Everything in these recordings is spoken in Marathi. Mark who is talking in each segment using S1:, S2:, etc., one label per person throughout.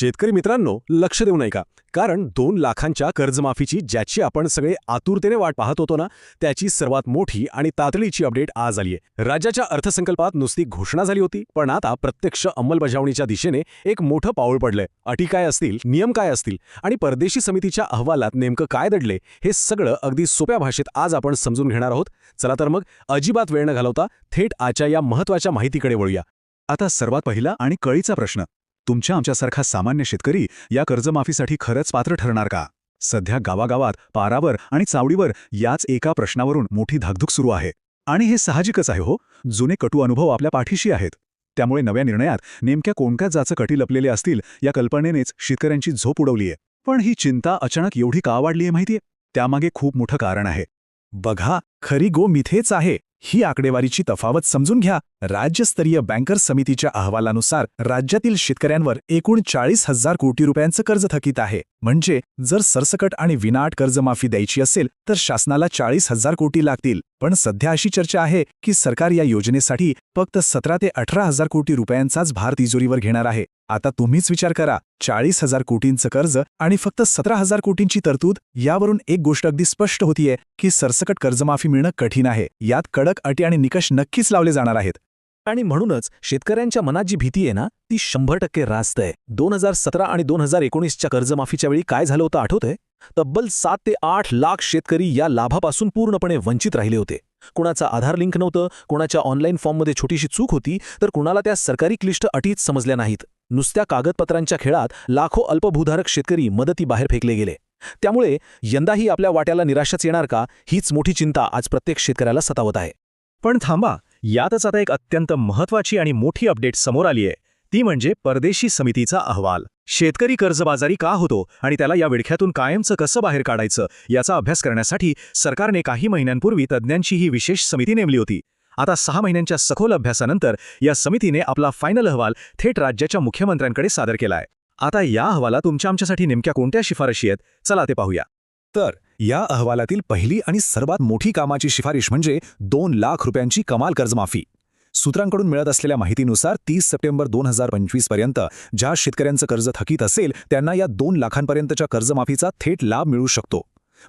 S1: शेतकरी मित्रांनो, लक्ष देऊ नये का? कारण 2 लाखांच्या कर्जमाफीची ज्याची आपण सगळे आतुरतेने वाट पाहत होतो ना, त्याची सर्वात मोठी आणि तातडीची अपडेट आज आली आहे. राज्याच्या अर्थसंकल्पात नुसती घोषणा झाली होती, पण आता प्रत्यक्ष अंमलबजावणीच्या दिशेने एक मोठं पाऊल पडलंय. अटी काय असतील, नियम काय असतील आणि परदेशी समितीच्या अहवालात नेमकं काय दडले, हे सगळं अगदी सोप्या भाषेत आज आपण समजून घेणार आहोत. चला तर मग अजिबात वेळ न घालवता थेट आजच्या या महत्त्वाच्या माहितीकडे वळूया.
S2: आता सर्वात पहिला आणि कळीचा प्रश्न, तुमच्या आमच्यासारखा सामान्य शेतकरी या कर्जमाफीसाठी खरंच पात्र ठरणार का? सध्या गावागावात पारावर आणि चावडीवर याच एका प्रश्नावरून मोठी धाकधूक सुरू आहे. आणि हे साहजिकच आहे हो, जुने कटू अनुभव आपल्या पाठीशी आहेत. त्यामुळे नव्या निर्णयात नेमक्या कोणत्या जाचं कटी लपलेले असतील या कल्पनेनेच शेतकऱ्यांची झोप उडवलीये. पण ही चिंता अचानक एवढी का वाढलीये माहितीये? त्यामागे खूप मोठं कारण आहे. बघा, खरी गोष्ट इथेच आहे. ही आकडेवारीची तफावत समजून घ्या. राज्यस्तरीय बँकर्स समितीच्या अहवालानुसार राज्यातील शेतकऱ्यांवर एकूण 40,000 कोटी रुपयांचं कर्ज थकीत आहे. म्हणजे जर सरसकट आणि विनाअट कर्जमाफी द्यायची असेल तर शासनाला 40,000 कोटी लागतील. पण सध्या अशी चर्चा आहे की सरकार या योजनेसाठी फक्त 17 ते 18,000 कोटी रुपयांचाच भार तिजोरीवर घेणार आहे. आता तुम्हीच विचार करा, 40,000 कोटींचं कर्ज आणि फक्त 17,000 कोटींची तरतूद. यावरून एक गोष्ट अगदी स्पष्ट होतीये की सरसकट कर्जमाफी मिळणं कठीण आहे. यात कडक अटी आणि निकष नक्कीच लावले जाणार आहेत.
S3: आणि म्हणूनच शेतकऱ्यांच्या मनात जी भीती आहे ना, ती 100% रास्त आहे. 2017 आणि 2019च्या कर्जमाफीच्या वेळी काय झालं होतं आठवतंय? तब्बल 7 ते 8 लाख शेतकरी या लाभापासून पूर्णपणे वंचित राहिले होते. कुणाचा आधार लिंक नव्हतं, कुणाच्या ऑनलाईन फॉर्ममध्ये छोटीशी चूक होती, तर कुणाला त्या सरकारी क्लिष्ट अटीच समजल्या नाहीत. नुसत्या कागदपत्रांच्या खेळात लाखो अल्पभूधारक शेतकरी मदतीबाहेर फेकले गेले. त्यामुळे यंदाही आपल्या वाट्याला निराशाच येणार का, हीच मोठी चिंता आज प्रत्येक शेतकऱ्याला सतावत आहे.
S4: पण थांबा, यातच आता एक अत्यंत महत्त्वाची आणि मोठी अपडेट समोर आली आहे. ती म्हणजे परदेशी समितीचा अहवाल. शेतकरी कर्जबाजारी का होतो आणि त्याला या विळख्यातून कायमचं कसं बाहेर काढायचं याचा अभ्यास करण्यासाठी सरकारने काही महिन्यांपूर्वी तज्ज्ञांची ही विशेष समिती नेमली होती. आता 6 महिन्यांच्या सखोल अभ्यासानंतर या समितीने आपला फायनल अहवाल थेट राज्याच्या मुख्यमंत्र्यांकडे सादर केलाय. आता या अहवालात तुमच्या आमच्यासाठी नेमक्या कोणत्या शिफारशी आहेत, चला ते पाहूया.
S2: तर या अहवालातील पहिली आणि सर्वात मोठी कामाची शिफारश म्हणजे 2 लाख रुपयांची कमाल कर्जमाफी. सूत्रांकडून मिळत असलेल्या माहितीनुसार 30 सप्टेंबर 2025 पर्यंत ज्या शेतकऱ्यांचं कर्ज थकीत असेल त्यांना या 2 लाखांपर्यंतच्या कर्जमाफीचा थेट लाभ मिळू शकतो.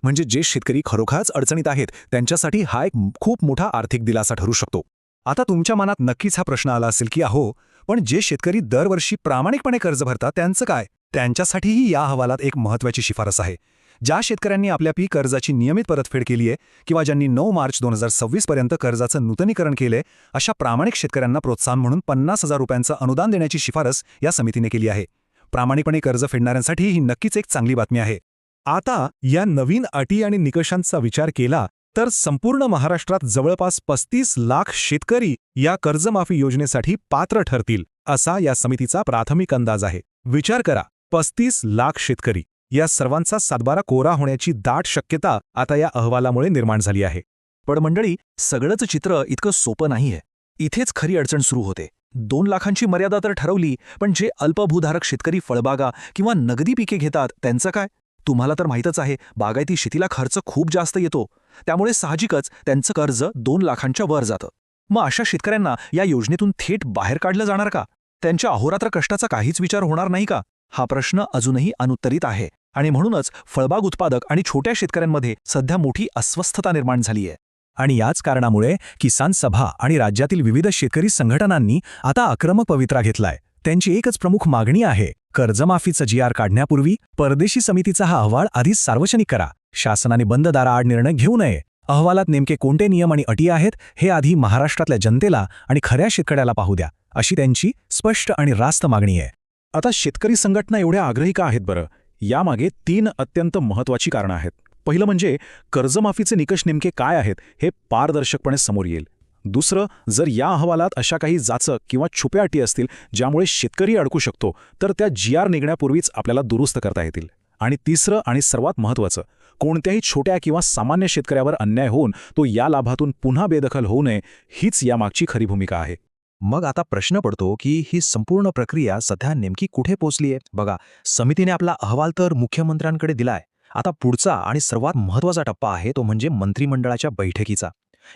S2: म्हणजे जे शेतकरी खरोखरच अडचणीत आहेत त्यांच्यासाठी हा एक खूप मोठा आर्थिक दिलासा ठरू शकतो. आता तुमच्या मनात नक्कीच हा प्रश्न आला असेल की अहो, पण जे शेतकरी दरवर्षी प्रामाणिकपणे कर्ज भरतात त्यांचं काय? त्यांच्यासाठीही या अहवालात एक महत्त्वाची शिफारस आहे. ज्या शेतकऱ्यांनी आपल्या पीक कर्जाची नियमित परतफेड केली आहे किंवा ज्यांनी 9 मार्च 2026 पर्यंत कर्जाचं नूतनीकरण केलंय, अशा प्रामाणिक शेतकऱ्यांना प्रोत्साहन म्हणून 50,000 रुपयांचं अनुदान देण्याची शिफारस या समितीने केली आहे. प्रामाणिकपणे कर्ज फेडणाऱ्यांसाठी ही नक्कीच एक चांगली बातमी आहे. आता या नवीन अटी आणि निकषांचा विचार केला तर संपूर्ण महाराष्ट्रात जवळपास 35 लाख शेतकरी या कर्जमाफी योजनेसाठी पात्र ठरतील, असा या समितीचा प्राथमिक अंदाज आहे. विचार करा, 35 लाख शेतकरी, या सर्वांचा सातबारा कोरा होण्याची दाट शक्यता आता या अहवालामुळे निर्माण झाली आहे.
S3: पण मंडळी, सगळंच चित्र इतकं सोपं नाहीये. इथेच खरी अडचण सुरू होते. 2 लाखांची मर्यादा तर ठरवली, पण जे अल्पभूधारक शेतकरी फळबागा किंवा नगदी पिके घेतात त्यांचं काय? तुम्हाला तर माहीतच आहे, बागायती शेतीला खर्च खूप जास्त येतो. त्यामुळे साहजिकच त्यांचं कर्ज 2 लाखांच्या वर जातं. मग अशा शेतकऱ्यांना या योजनेतून थेट बाहेर काढलं जाणार का? त्यांच्या अहोरात्र कष्टाचा काहीच विचार होणार नाही का? हा प्रश्न अजूनही अनुत्तरित आहे. आणि म्हणूनच फळबाग उत्पादक आणि छोट्या शेतकऱ्यांमध्ये सध्या मोठी अस्वस्थता निर्माण झाली आहे.
S2: आणि याच कारणामुळे किसान सभा आणि राज्यातील विविध शेतकरी संघटनांनी आता आक्रमक पवित्रा घेतलाय. त्यांची एकच प्रमुख मागणी आहे, कर्जमाफीचं GR काढण्यापूर्वी परदेशी समितीचा हा अहवाल आधीच सार्वजनिक करा. शासनाने बंद दाराआड निर्णय घेऊ नये. अहवालात नेमके कोणते नियम आणि अटी आहेत हे आधी महाराष्ट्रातल्या जनतेला आणि खऱ्या शेतकऱ्याला पाहू द्या, अशी त्यांची स्पष्ट आणि रास्त मागणी आहे.
S1: आता शेतकरी संघटना एवढ्या आग्रही का आहेत बरं? यामागे 3 अत्यंत महत्त्वाची कारणं आहेत. पहिलं म्हणजे कर्जमाफीचे निकष नेमके काय आहेत हे पारदर्शकपणे समोर येईल. दुसरं, जर या अहवालात अशा काही जाचक किंवा छुप्या अटी असतील ज्यामुळे शेतकरी अडकू शकतो, तर त्या GR निघण्यापूर्वीच आपल्याला दुरुस्त करता येतील. आणि तिसरं आणि सर्वात महत्त्वाचं, कोणत्याही छोट्या किंवा सामान्य शेतकऱ्यावर अन्याय होऊन तो या लाभातून पुन्हा बेदखल होऊ नये, हीच यामागची खरी भूमिका आहे.
S3: मग आता प्रश्न पडतो की ही संपूर्ण प्रक्रिया सध्या नेमकी कुठे पोहोचलीये? बघा, समितीने आपला अहवाल तर मुख्यमंत्र्यांकडे दिलाय. आता पुढचा आणि सर्वात महत्त्वाचा टप्पा आहे तो म्हणजे मंत्रिमंडळाच्या बैठकीचा.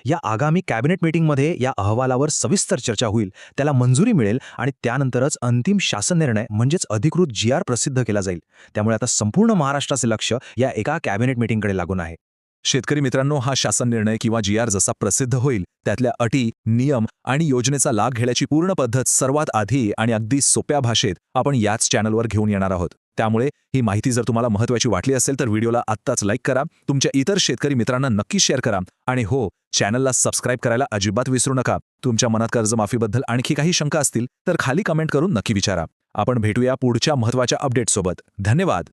S3: या आगामी कॅबिनेट मीटिंगमध्ये या अहवालावर सविस्तर चर्चा होईल, त्याला मंजुरी मिळेल आणि त्यानंतरच अंतिम शासन निर्णय म्हणजेच अधिकृत GR प्रसिद्ध केला जाईल. त्यामुळे आता संपूर्ण महाराष्ट्राचे लक्ष या एका कॅबिनेट मीटिंगकडे लागून आहे.
S2: शेतकरी मित्रांनो, हा शासन निर्णय किंवा GR जसा प्रसिद्ध होईल त्यातल्या अटी, नियम आणि योजनेचा लाभ घेण्याची पूर्ण पद्धत सर्वात आधी आणि अगदी सोप्या भाषेत आपण याच चॅनलवर घेऊन येणार आहोत. त्यामुळे ही माहिती जर तुम्हाला महत्त्वाची वाटली असेल तर व्हिडिओला आत्ताच लाईक करा, तुमच्या इतर शेतकरी मित्रांना नक्की शेअर करा आणि हो, चॅनलला सबस्क्राईब करायला अजिबात विसरू नका. तुमच्या मनात कर्जमाफीबद्दल आणखी काही शंका असतील तर खाली कमेंट करून नक्की विचारा. आपण भेटूया पुढच्या महत्त्वाच्या अपडेटसोबत. धन्यवाद.